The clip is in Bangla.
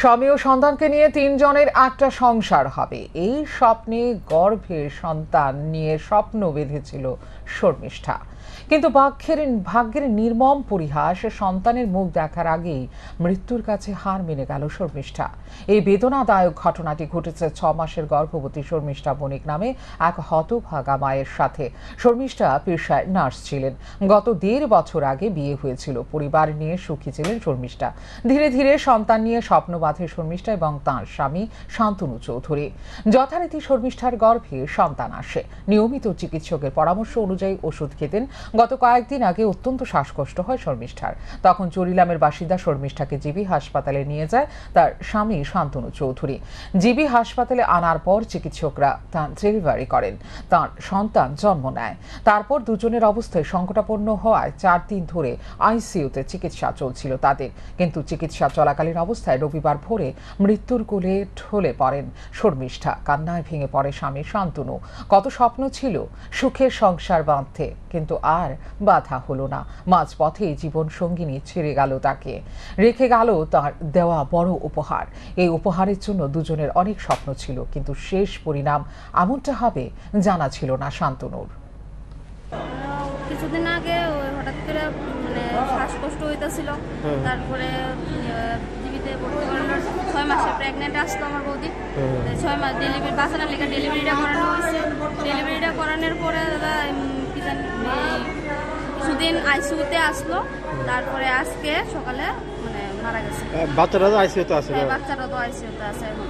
স্বামী ও সন্তানকে নিয়ে ৩ জনের একটা সংসার হবে, এই স্বপ্নে গর্ভে সন্তান নিয়ে স্বপ্ন বেঁধেছিল শর্মিষ্ঠা। কিন্তু ভাগ্যের নির্মম পরিহাস, সন্তানের মুখ দেখার আগেই মৃত্যুর কাছে হার মেনে গেল শর্মিষ্ঠা। এই বেদনাদায়ক ঘটনাটি ঘটেছে ৬ মাসের গর্ভবতী শর্মিষ্ঠা বণিক নামে এক হতভাগা মায়ের সাথে। শর্মিষ্ঠা পেশায় নার্স ছিলেন। গত ১.৫ বছর আগে বিয়ে হয়েছিল। পরিবার নিয়ে সুখী ছিলেন শর্মিষ্ঠা। ধীরে ধীরে সন্তান নিয়ে স্বপ্ন বাঁধে শর্মিষ্ঠা এবং তাঁর স্বামী শান্তনু চৌধুরী। যথারীতি শর্মিষ্ঠার গর্ভে সন্তান আসে। নিয়মিত চিকিৎসকের পরামর্শ অনুযায়ী ওষুধ খেতেন। গত কয়েকদিন আগে অত্যন্ত শ্বাসকষ্ট হয় শর্মিষ্ঠার। তখন চরিলামের বাসিন্দা শর্মিষ্ঠাকে জিবি হাসপাতালে নিয়ে যায় তার স্বামী শান্তনু চৌধুরী। জিবি হাসপাতালে আনার পর চিকিৎসকরা তার ডেলিভারি করেন। তার সন্তান জন্ম নেয়। তারপর দুজনের অবস্থায় সংকটাপন্ন হওয়ায় ৪ দিন ধরে আইসিইউতে চিকিৎসা চলছিল তাদের। কিন্তু চিকিৎসা চলাকালীন অবস্থায় রবিবার ভোরে মৃত্যুর কোলে ঢলে পড়েন শর্মিষ্ঠা। কান্নায় ভেঙে পড়ে স্বামী শান্তনু। কত স্বপ্ন ছিল সুখের সংসার বাঁধতে, কিন্তু আর বাধা হলো না। মাঝপথেই জীবন সঙ্গিনী ছেড়ে গেল তাকে, রেখে গেল তার দেওয়া বড় উপহার। এই উপহারের জন্য দুজনের অনেক স্বপ্ন ছিল, কিন্তু শেষ পরিণাম এমনটা হবে জানা ছিল না শান্তনুর। কিছুদিন আগে হঠাৎ করে শ্বাসকষ্ট হইতেছিল, তারপরে জীবিতে ভর্তি করানোর ৬ মাসে প্রেগনেন্ট আসতো আমার বৌদি। ৬ মাস ডেলিভারি বাঁচানোর লেগে ডেলিভারিটা করানো হয়েছে। ডেলিভারিটা করানোর পরে দাদা কিছুদিন আইসিইউতে আসলো, তারপরে আজকে সকালে মারা গেছে। বাচ্চারা তো আইসিইউতে আছে। বাচ্চারা তো আইসিইউতে আছে এখন।